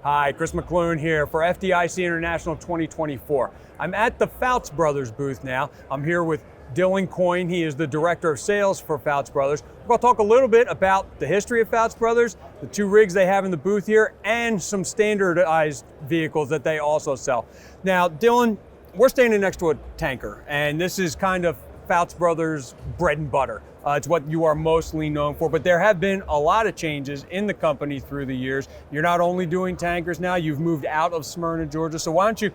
Hi, Chris McClune here for FDIC International 2024. I'm at the Fouts Brothers booth now. I'm here with Dylan Coyne. He is the Director of Sales for Fouts Brothers. We're going to talk a little bit about the history of Fouts Brothers, the two rigs they have in the booth here, and some standardized vehicles that they also sell. Now, Dylan, we're standing next to a tanker, and this is kind of Fouts Brothers' bread and butter. It's what you are mostly known for, but there have been a lot of changes in the company through the years. You're not only doing tankers now, you've moved out of Smyrna, Georgia. So why don't you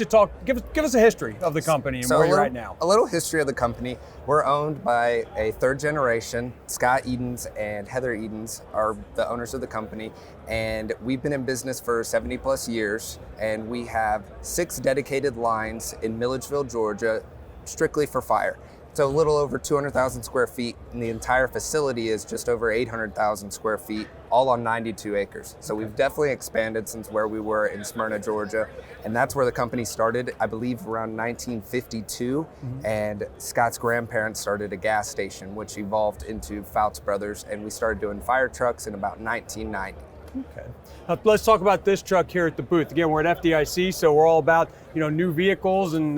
talk, give us a history of the company and where you're at now. A little history of the company. We're owned by a third generation. Scott Edens and Heather Edens are the owners of the company, and we've been in business for 70 plus years, and we have 6 dedicated lines in Milledgeville, Georgia, strictly for fire. So a little over 200,000 square feet, and the entire facility is just over 800,000 square feet, all on 92 acres. So we've definitely expanded since where we were in Smyrna, Georgia, and that's where the company started, I believe around 1952, and Scott's grandparents started a gas station, which evolved into Fouts Brothers, and we started doing fire trucks in about 1990. Okay. Now, let's talk about this truck here at the booth. Again, we're at FDIC, so we're all about new vehicles and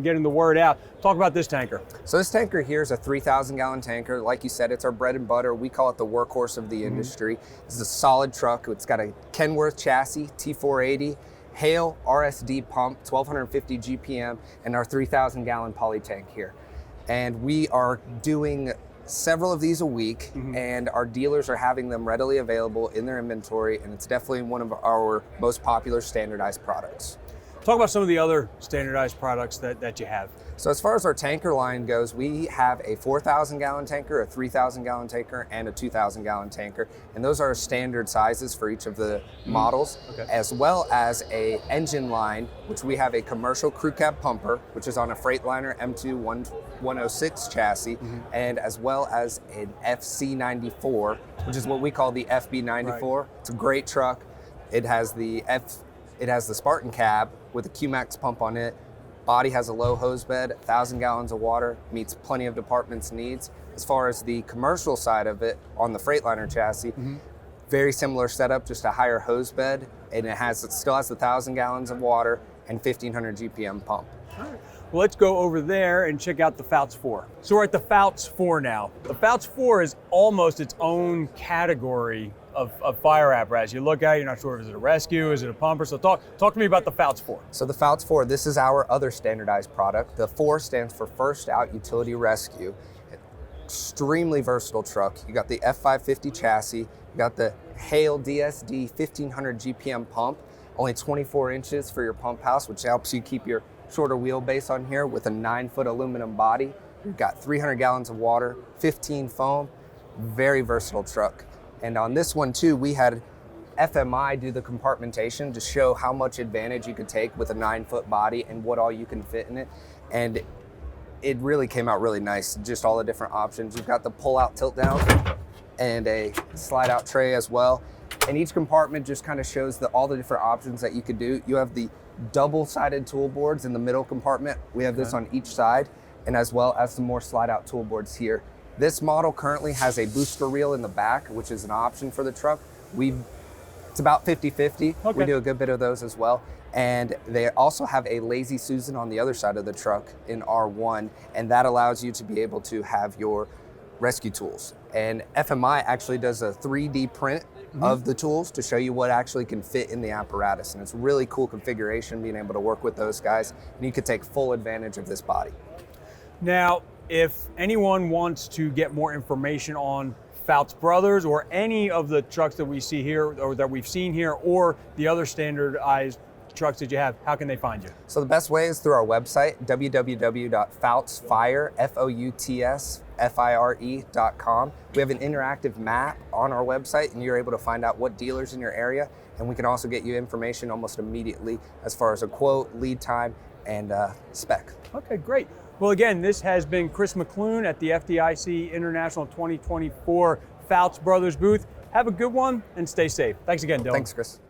getting the word out. Talk about this tanker. So this tanker here is a 3,000 gallon tanker. Like you said, it's our bread and butter. We call it the workhorse of the industry. This is a solid truck. It's got a Kenworth chassis, T480, Hale RSD pump, 1250 GPM, and our 3,000 gallon poly tank here. And we are doing several of these a week, and our dealers are having them readily available in their inventory, and it's definitely one of our most popular standardized products. Talk about some of the other standardized products that you have. So as far as our tanker line goes, we have a 4,000 gallon tanker, a 3,000 gallon tanker, and a 2,000 gallon tanker. And those are standard sizes for each of the models, as well as a engine line, which we have a commercial crew cab pumper, which is on a Freightliner M2 106 chassis, and as well as an FC94, which is what we call the FB94. Right. It's a great truck. It has the Spartan cab with a QMax pump on it. Body has a low hose bed, 1,000 gallons of water, meets plenty of department's needs. As far as the commercial side of it, on the Freightliner chassis, very similar setup, just a higher hose bed, and it still has 1,000 gallons of water and 1,500 GPM pump. All right. Well, let's go over there and check out the Fouts 4. So we're at the Fouts 4 now. The Fouts 4 is almost its own category of fire apparatus. You look at it, you're not sure if it's a rescue, is it a pumper? So talk to me about the Fouts 4. So the Fouts 4, this is our other standardized product. The 4 stands for First Out Utility Rescue. Extremely versatile truck. You got the F550 chassis, you got the Hale DSD 1,500 GPM pump, only 24 inches for your pump house, which helps you keep your shorter wheelbase on here with a 9-foot aluminum body. You've got 300 gallons of water, 15 foam, very versatile truck. And on this one too, we had FMI do the compartmentation to show how much advantage you could take with a 9-foot body and what all you can fit in it. And it really came out really nice, just all the different options. You've got the pull-out tilt-down and a slide-out tray as well. And each compartment just kind of shows all the different options that you could do. You have the double-sided tool boards in the middle compartment. We have this on each side, and as well as some more slide-out tool boards here. This model currently has a booster reel in the back, which is an option for the truck. It's about 50-50. We do a good bit of those as well. And they also have a Lazy Susan on the other side of the truck in R1, and that allows you to be able to have your rescue tools. And FMI actually does a 3D print of the tools to show you what actually can fit in the apparatus. And it's a really cool configuration being able to work with those guys, and you could take full advantage of this body. Now, if anyone wants to get more information on Fouts Brothers or any of the trucks that we see here or that we've seen here or the other standardized trucks that you have, how can they find you? So the best way is through our website, www.foutsfire.com. We have an interactive map on our website, and you're able to find out what dealers in your area, and we can also get you information almost immediately as far as a quote, lead time, and spec. Okay, great. Well, again, this has been Chris McClune at the FDIC International 2024 Fouts Brothers booth. Have a good one and stay safe. Thanks again, Dylan. Thanks, Chris.